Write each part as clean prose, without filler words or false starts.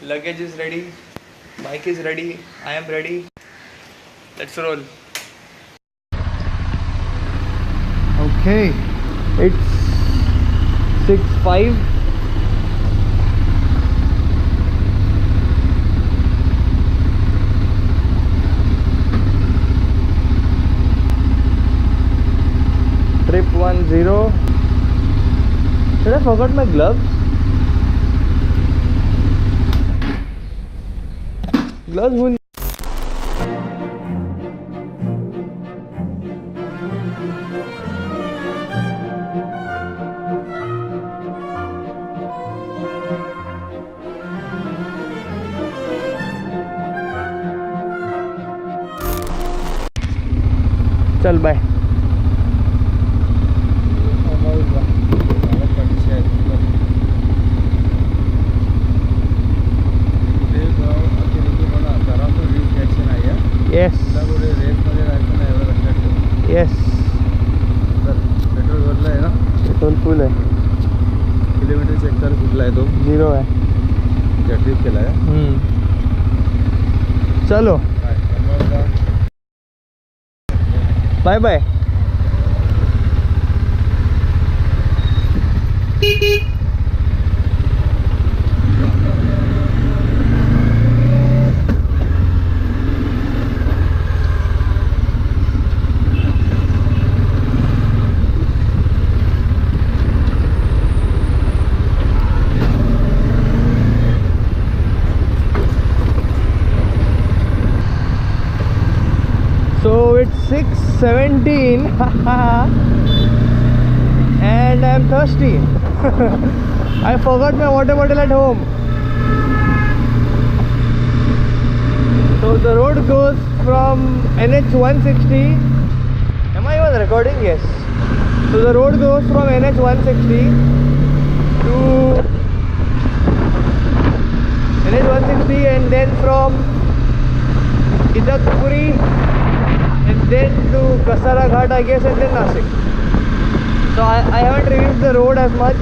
Luggage is ready. Bike is ready. I am ready. Let's roll. Okay, it's 6:05. Trip 10. Did I forgot my gloves? Gloves भूल. चल bye. Yes. Yes. Petrol भरला है ना? Petrol full है. Kilometre check कर कितना है तो? 0 है. क्या ट्रिप केला है? चलो. Bye bye. So it's 6:17 and I'm thirsty. I forgot my water bottle at home. So the road goes from NH 160. Am I even recording? Yes. So the road goes from NH 160 to NH 160 and then from Idakpuri and then to Kasara Ghat, I guess, and then Nashik. So I haven't reviewed the road as much.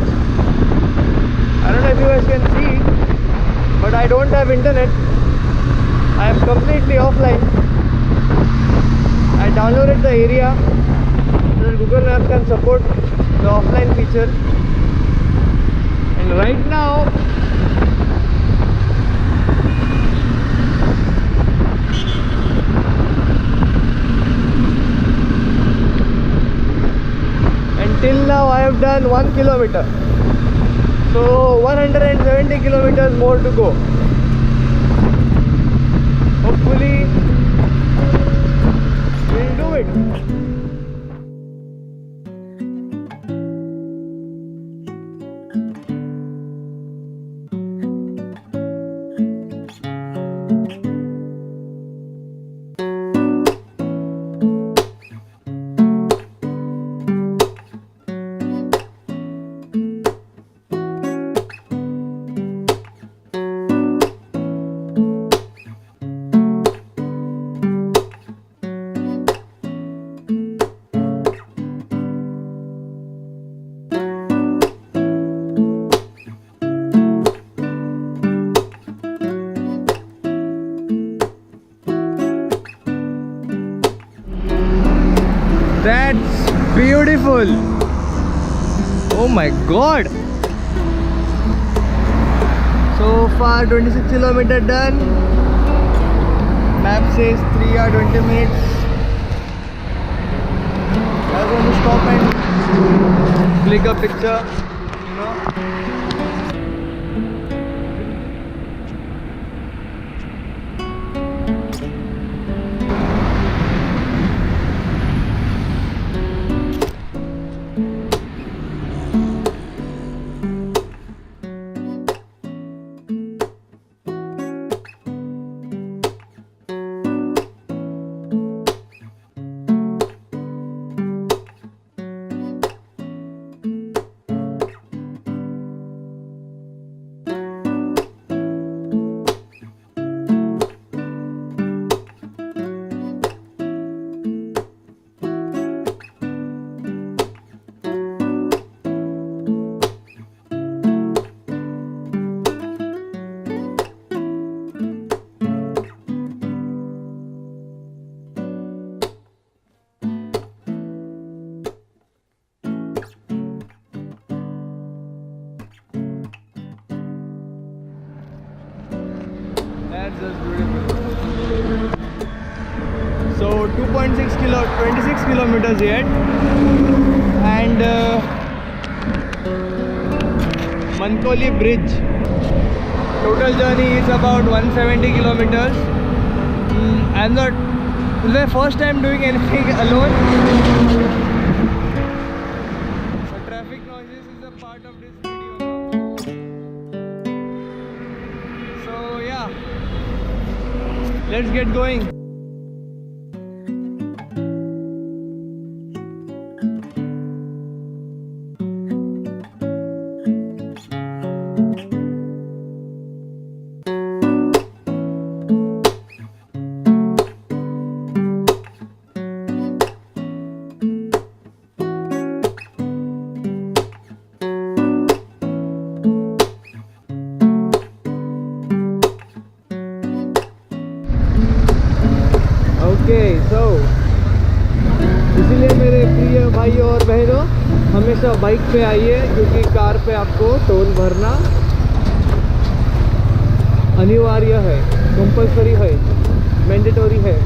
I don't know if you guys can see, but I don't have internet. I am completely offline. I downloaded the area so that Google Maps can support the offline feature. And right now till now I have done 1 kilometer, so 170 kilometers more to go. Hopefully we'll do it. That's beautiful. Oh my god. So far 26 kilometer done. Map says 3 hours 20 minutes. I'm going to stop and click a picture, you know. 26 kilometers yet, and Mankoli bridge. Total journey is about 170 kilometers. I'm not. This is my first time doing anything alone. So traffic noises is a part of this video now. So yeah, let's get going. So इसलिए मेरे प्रिय भाइयों और बहनों, हमेशा bike पे आइए, क्योंकि कार पे आपको टोल भरना अनिवार्य है, कंपल्सरी है, मैंडेटरी है।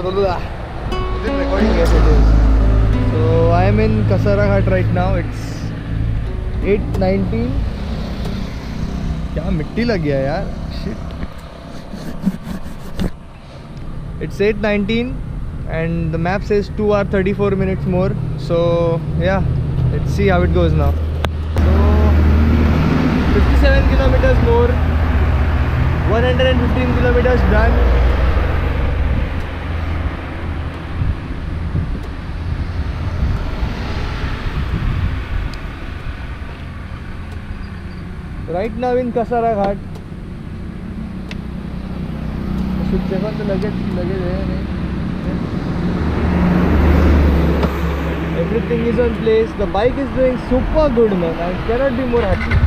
Is it recording? Yes, it is. So I am in Kasaraghat right now. It's 8:19. क्या मिट्टी लग गया यार, shit. It's 8:19 and the map says 2 hours 34 minutes more. So yeah, let's see how it goes now. So 57 kilometers more, 115 kilometers done. right now in Kasara Ghat. I should check on the luggage there. Everything is on place. The bike is doing super good, man. I cannot be more happy.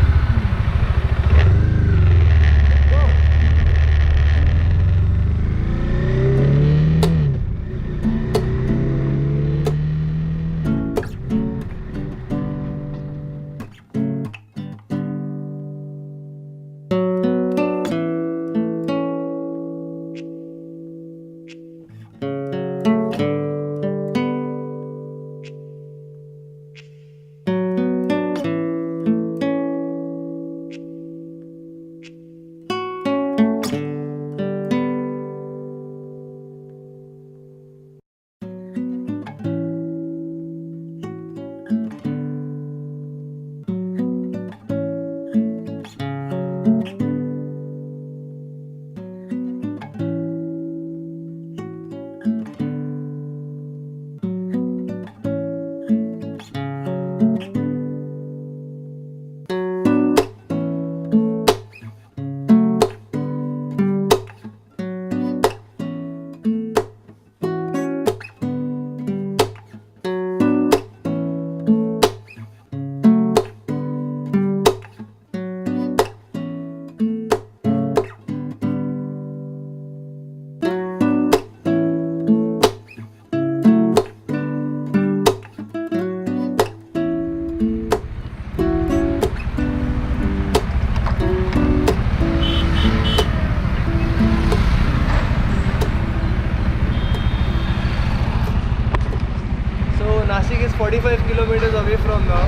Nashik is 45 kilometers away from now.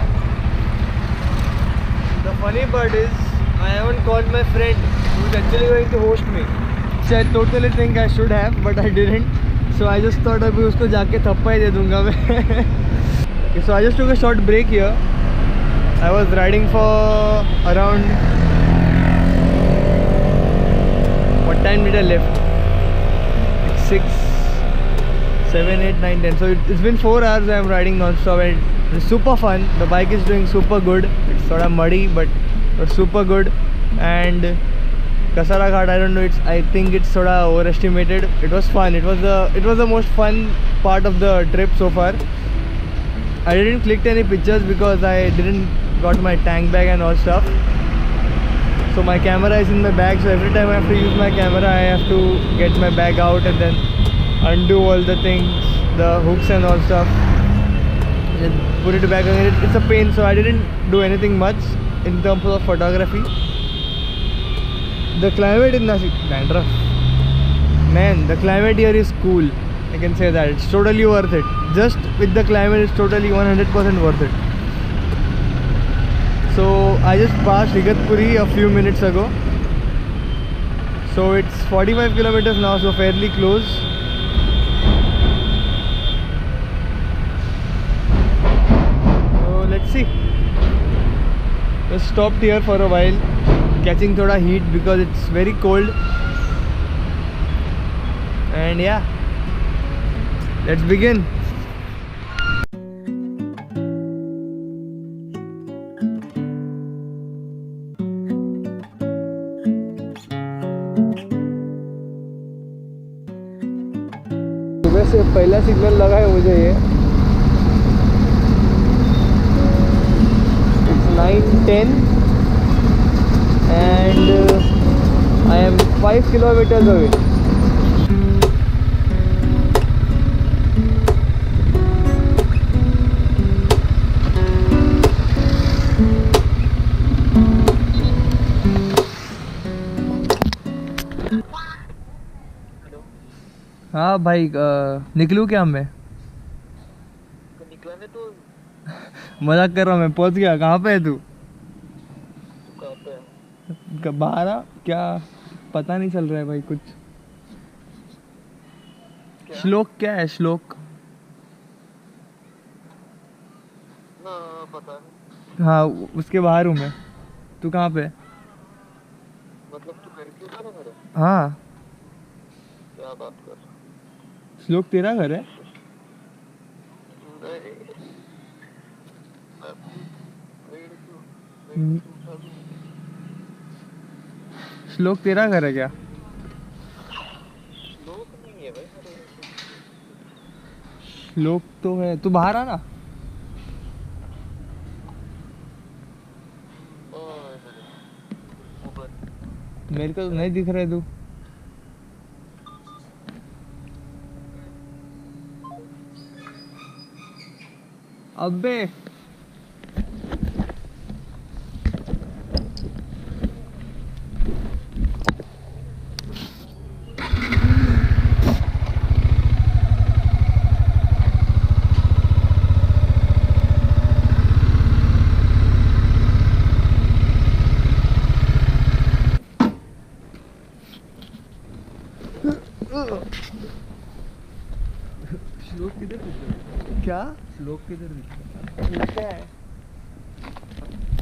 The funny part is, I haven't called my friend who is actually going to host me. So I totally think I should have, but I didn't. So I just thought अभी उसको जाके थप्पा ही दे दूँगा मैं. Okay, so I just took a short break here. I was riding for around, what time did I left? 6, 7, 8, 9, 10. So it's been 4 hours I am riding non-stop and it's super fun. The bike is doing super good. It's sort of muddy but super good. And Kasara Ghat, I don't know, I think it's sort of overestimated. It was fun. It was the most fun part of the trip so far. I didn't click any pictures because I didn't got my tank bag and all stuff. So my camera is in my bag, so every time I have to use my camera I have to get my bag out and then undo all the things, the hooks and all stuff, and put it back again. It's a pain, so I didn't do anything much in terms of photography. The climate in Nashik, dandruff. Man, the climate here is cool. I can say that. It's totally worth it. Just with the climate, it's totally 100% worth it. So I just passed Igatpuri a few minutes ago. So it's 45 kilometers now, so fairly close. So let's see. Just stopped here for a while, catching thoda heat because it's very cold. And yeah, let's begin. सुबह से पहला signal लगा है मुझे ये. It's 9:10 and I am 5 kilometers away. हाँ भाई, निकलूँ क्या मैं? निकला तो मजाक कर रहा हूँ मैं. पहुँच गया. कहाँ पे है तू? कहाँ पे है? बाहर आ. क्या पता नहीं चल रहा है भाई कुछ. श्लोक क्या है? श्लोक. हाँ, पता नहीं. हाँ, उसके बाहर हूँ मैं. तू कहाँ पे है? मतलब तू घर क्यों था ना मेरे? हाँ, क्या बात कर? श्लोक तेरा घर है? नहीं. श्लोक तेरा घर है क्या? लोग नहीं है भाई मेरे घर पे। श्लोक तो है, तू बाहर आ ना। ओए मेरे ऊपर। मेरे को तो नहीं दिख रहा है तू। अबे श्लोक किधर दिख रहा है? क्या? श्लोक किधर दिख रहा वो क्या है?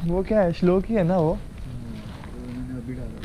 वो क्या है? श्लोक ही है ना वो? है? तो मैंने अभी डाला।